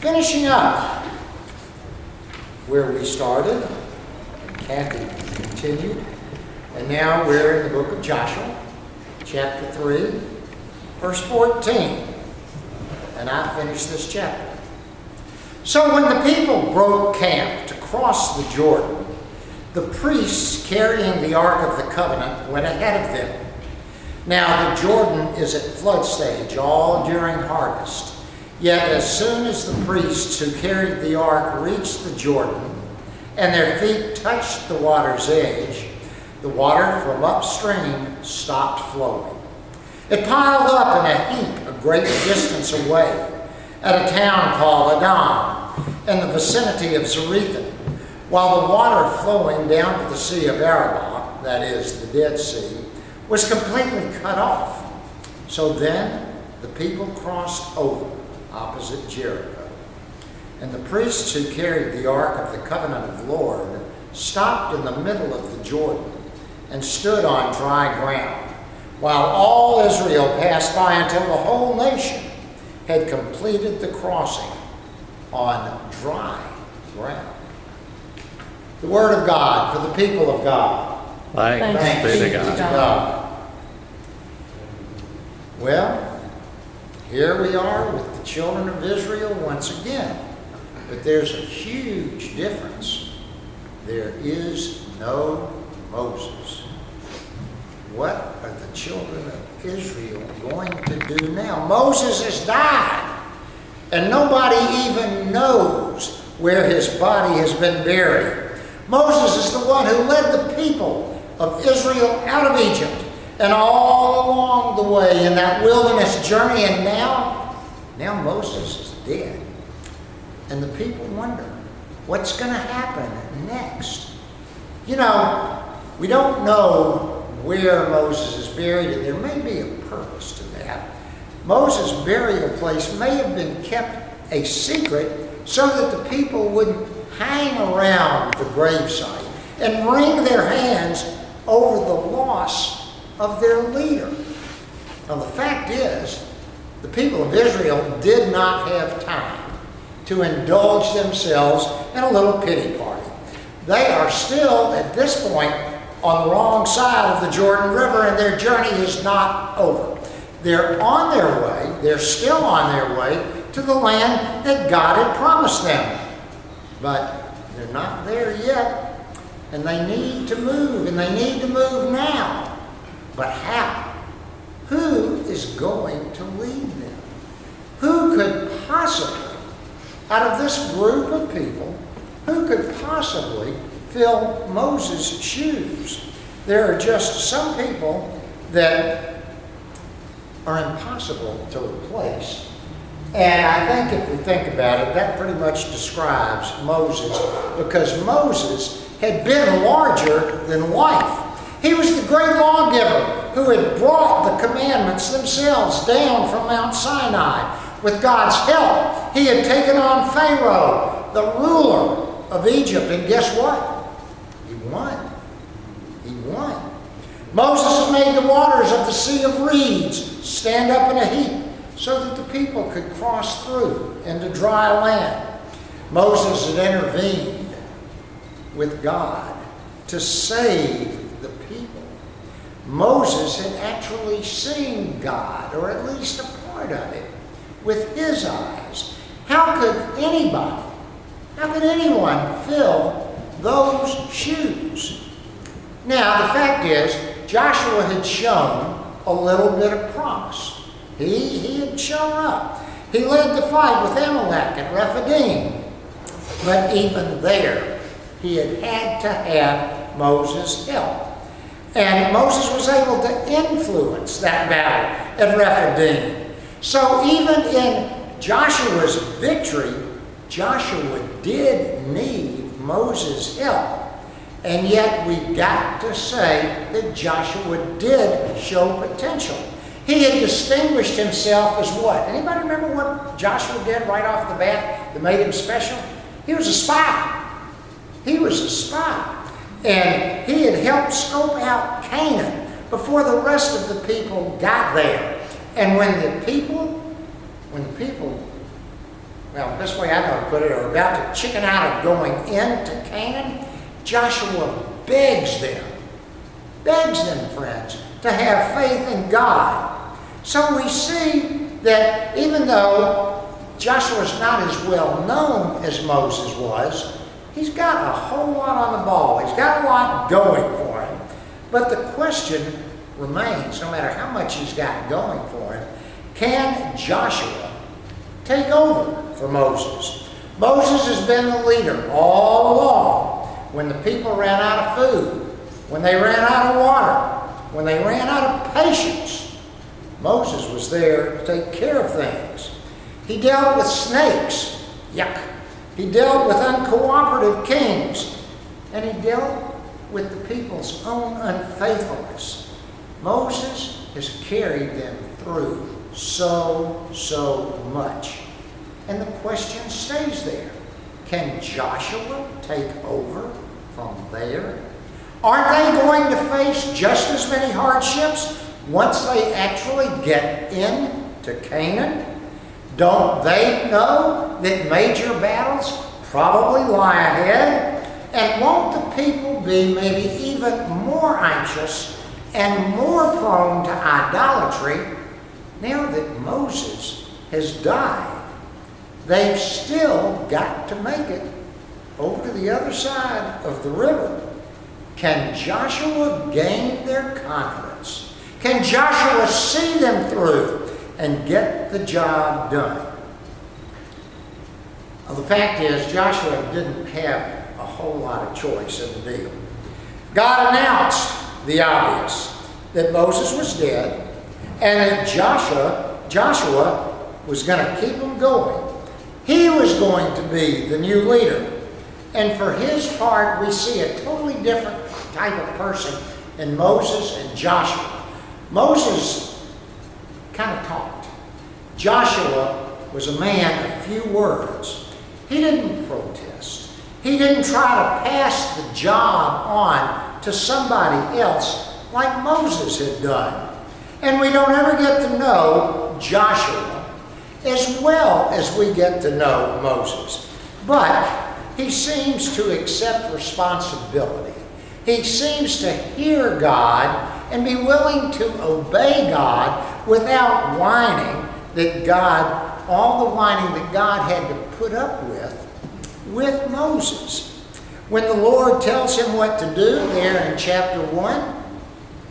Finishing up where we started, Kathy continued, and now we're in the book of Joshua, chapter 3, verse 14, and I finished this chapter. So when the people broke camp to cross the Jordan, the priests carrying the Ark of the Covenant went ahead of them. Now the Jordan is at flood stage all during harvest. Yet as soon as the priests who carried the ark reached the Jordan and their feet touched the water's edge, the water from upstream stopped flowing. It piled up in a heap a great distance away at a town called Adam in the vicinity of Zarethan, while the water flowing down to the Sea of Arabah, that is, the Dead Sea, was completely cut off. So then the people crossed over opposite Jericho. And the priests who carried the Ark of the Covenant of the Lord stopped in the middle of the Jordan and stood on dry ground, while all Israel passed by until the whole nation had completed the crossing on dry ground. The Word of God for the people of God. Thanks be to God. Well, here we are with the children of Israel once again. But there's a huge difference. There is no Moses. What are the children of Israel going to do now? Moses has died, and nobody even knows where his body has been buried. Moses is the one who led the people of Israel out of Egypt and all along the way in that wilderness journey, and now Moses is dead. And the people wonder, what's going to happen next? You know, we don't know where Moses is buried, and there may be a purpose to that. Moses' burial place may have been kept a secret so that the people wouldn't hang around the gravesite and wring their hands over the loss of their leader. Now, the fact is, the people of Israel did not have time to indulge themselves in a little pity party. They are still, at this point, on the wrong side of the Jordan River, and their journey is not over. They're on their way, they're still on their way to the land that God had promised them. But they're not there yet, and they need to move, and they need to move now. But how? Who is going to lead them? Who could possibly, out of this group of people, who could possibly fill Moses' shoes? There are just some people that are impossible to replace. And I think if we think about it, that pretty much describes Moses, because Moses had been larger than life. He was the great lawgiver who had brought the commandments themselves down from Mount Sinai. With God's help, he had taken on Pharaoh, the ruler of Egypt, and guess what? He won. He won. Moses had made the waters of the Sea of Reeds stand up in a heap so that the people could cross through into dry land. Moses had intervened with God to save the people. Moses had actually seen God, or at least a part of it, with his eyes. How could anyone fill those shoes? Now, the fact is, Joshua had shown a little bit of promise. He had shown up. He led the fight with Amalek at Rephidim. But even there, he had to have Moses' help. And Moses was able to influence that battle at Rephidim. So even in Joshua's victory, Joshua did need Moses' help. And yet we've got to say that Joshua did show potential. He had distinguished himself as what? Anybody remember what Joshua did right off the bat that made him special? He was a spy. He was a spy. And he had helped scope out Canaan before the rest of the people got there. And when when the people, well, this way I know to put it, are about to chicken out of going into Canaan, Joshua begs them, friends, to have faith in God. So we see that even though Joshua's not as well known as Moses was, he's got a whole lot on the ball. He's got a lot going for him. But the question remains, no matter how much he's got going for him, can Joshua take over for Moses? Moses has been the leader all along. When the people ran out of food, when they ran out of water, when they ran out of patience, Moses was there to take care of things. He dealt with snakes. Yuck. He dealt with uncooperative kings. And he dealt with the people's own unfaithfulness. Moses has carried them through so much. And the question stays there. Can Joshua take over from there? Aren't they going to face just as many hardships once they actually get into Canaan? Don't they know that major battles probably lie ahead? And won't the people be maybe even more anxious and more prone to idolatry now that Moses has died? They've still got to make it over to the other side of the river. Can Joshua gain their confidence? Can Joshua see them through and get the job done? Well, the fact is, Joshua didn't have a whole lot of choice in the deal. God announced the obvious, that Moses was dead, and that Joshua was going to keep them going. He was going to be the new leader. And for his part, we see a totally different type of person in Moses and Joshua. Moses kind of talked. Joshua was a man of few words. He didn't protest. He didn't try to pass the job on to somebody else like Moses had done. And we don't ever get to know Joshua as well as we get to know Moses. But he seems to accept responsibility. He seems to hear God and be willing to obey God without whining that all the whining that God had to put up with Moses. When the Lord tells him what to do there in chapter 1,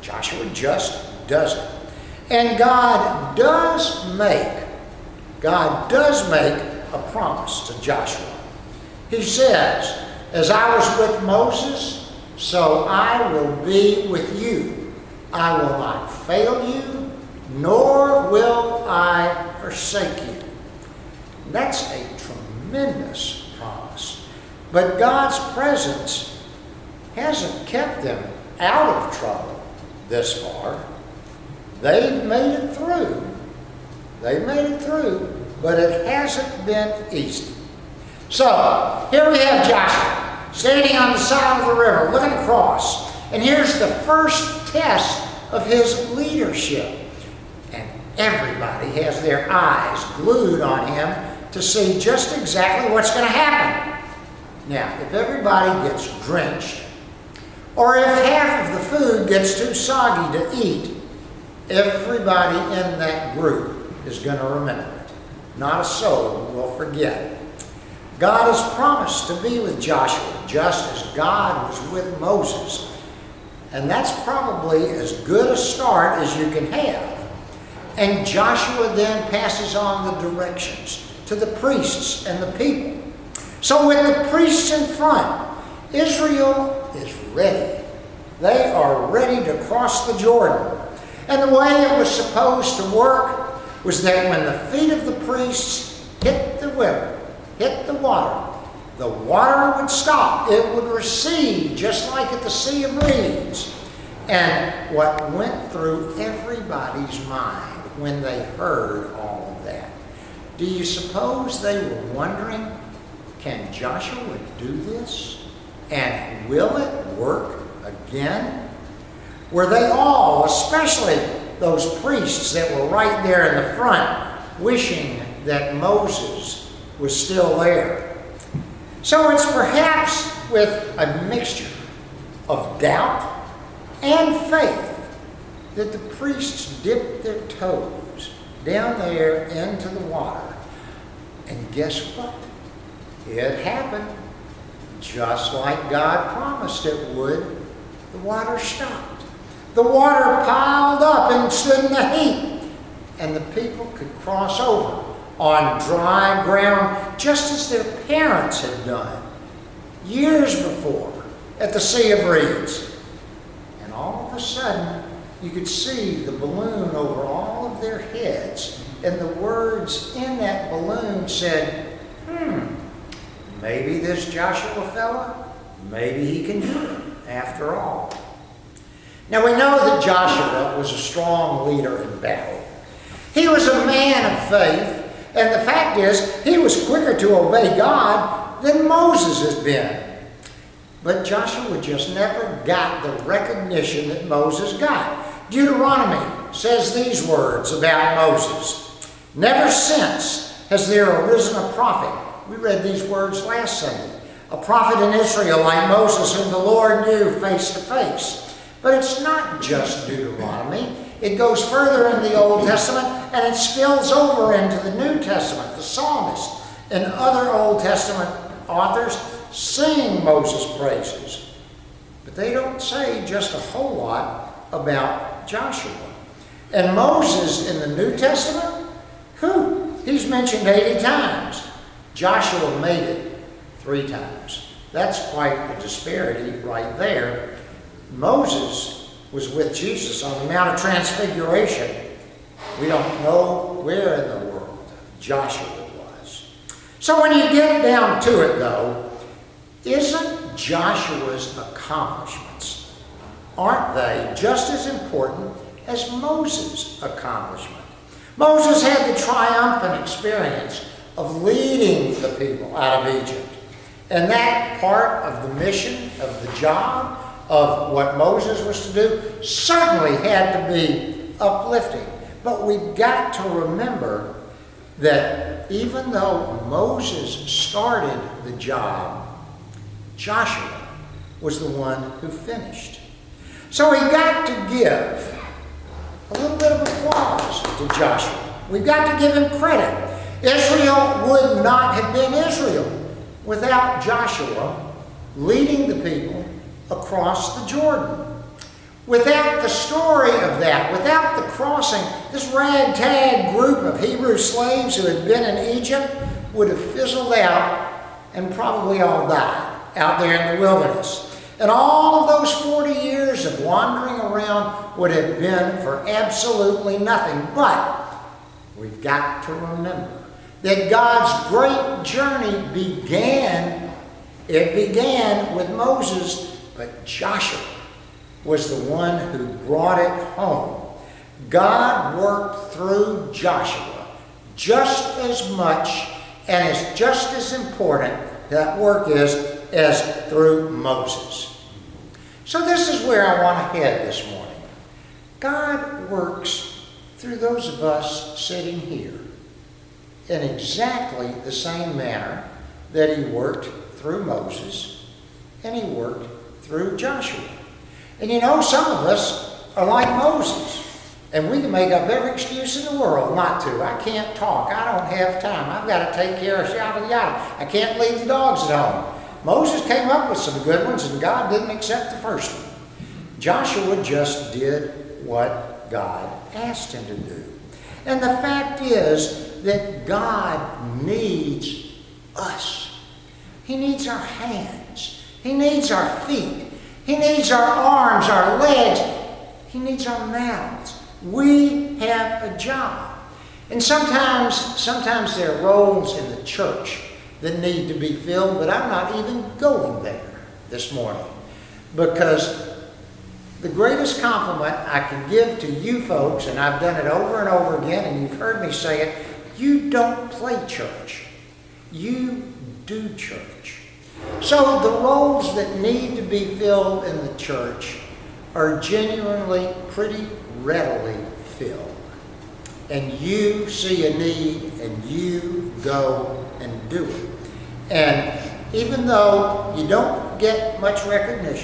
Joshua just does it. And God does make a promise to Joshua. He says, as I was with Moses, so I will be with you. I will not fail you, nor will I forsake you. That's a tremendous promise. But God's presence hasn't kept them out of trouble this far. They've made it through. But it hasn't been easy. So, here we have Joshua standing on the side of the river, looking across. And here's the first test of his leadership. And everybody has their eyes glued on him to see just exactly what's going to happen. Now, if everybody gets drenched, or if half of the food gets too soggy to eat, everybody in that group is going to remember it. Not a soul will forget. God has promised to be with Joshua just as God was with Moses. And that's probably as good a start as you can have. And Joshua then passes on the directions to the priests and the people. So with the priests in front, Israel is ready. They are ready to cross the Jordan. And the way it was supposed to work was that when the feet of the priests hit the river, hit the water would stop. It would recede, just like at the Sea of Reeds. And what went through everybody's mind when they heard all of that? Do you suppose they were wondering, can Joshua do this? And will it work again? Were they all, especially those priests that were right there in the front, wishing that Moses was still there. So it's perhaps with a mixture of doubt and faith that the priests dipped their toes down there into the water. And guess what? It happened just like God promised it would. The water stopped. The water piled up and stood in the heap. And the people could cross over on dry ground just as their parents had done years before at the Sea of Reeds. And all of a sudden, you could see the balloon over all of their heads. And the words in that balloon said, maybe this Joshua fella, maybe he can do it after all. Now we know that Joshua was a strong leader in battle. He was a man of faith, and the fact is, he was quicker to obey God than Moses had been. But Joshua just never got the recognition that Moses got. Deuteronomy says these words about Moses. Never since has there arisen a prophet. We read these words last Sunday. A prophet in Israel like Moses, whom the Lord knew face to face. But it's not just Deuteronomy. It goes further in the Old Testament, and it spills over into the New Testament. The psalmist and other Old Testament authors sing Moses' praises. But they don't say just a whole lot about Joshua. And Moses in the New Testament, he's mentioned 80 times. Joshua made it 3 times. That's quite a disparity right there. Moses was with Jesus on the Mount of Transfiguration. We don't know where in the world Joshua was. So when you get down to it, though, isn't Joshua's accomplishments, aren't they just as important as Moses' accomplishment? Moses had the triumphant experience of leading the people out of Egypt. And that part of the mission, of the job, of what Moses was to do, certainly had to be uplifting. But we've got to remember that even though Moses started the job, Joshua was the one who finished. So we got to give a little bit of applause to Joshua. We've got to give him credit. Israel would not have been Israel without Joshua leading the people across the Jordan. Without the story of that, without the crossing, this ragtag group of Hebrew slaves who had been in Egypt would have fizzled out and probably all died out there in the wilderness. And all of those 40 years of wandering around would have been for absolutely nothing. But we've got to remember that God's great journey began with Moses, but Joshua was the one who brought it home. God worked through Joshua just as much and is just as important, that work is, as through Moses. So this is where I want to head this morning. God works through those of us sitting here in exactly the same manner that he worked through Moses and he worked through Joshua. And you know, some of us are like Moses, and we can make up every excuse in the world not to. I can't talk. I don't have time. I've got to take care of yada yada. I can't leave the dogs at home. Moses came up with some good ones, and God didn't accept the first one. Joshua just did what God asked him to do. And the fact is that God needs us. He needs our hands. He needs our feet. He needs our arms, our legs. He needs our mouths. We have a job. And sometimes there are roles in the church that need to be filled, but I'm not even going there this morning. Because the greatest compliment I can give to you folks, and I've done it over and over again, and you've heard me say it, you don't play church. You do church. So the roles that need to be filled in the church are genuinely pretty readily filled. And you see a need and you go and do it. And even though you don't get much recognition,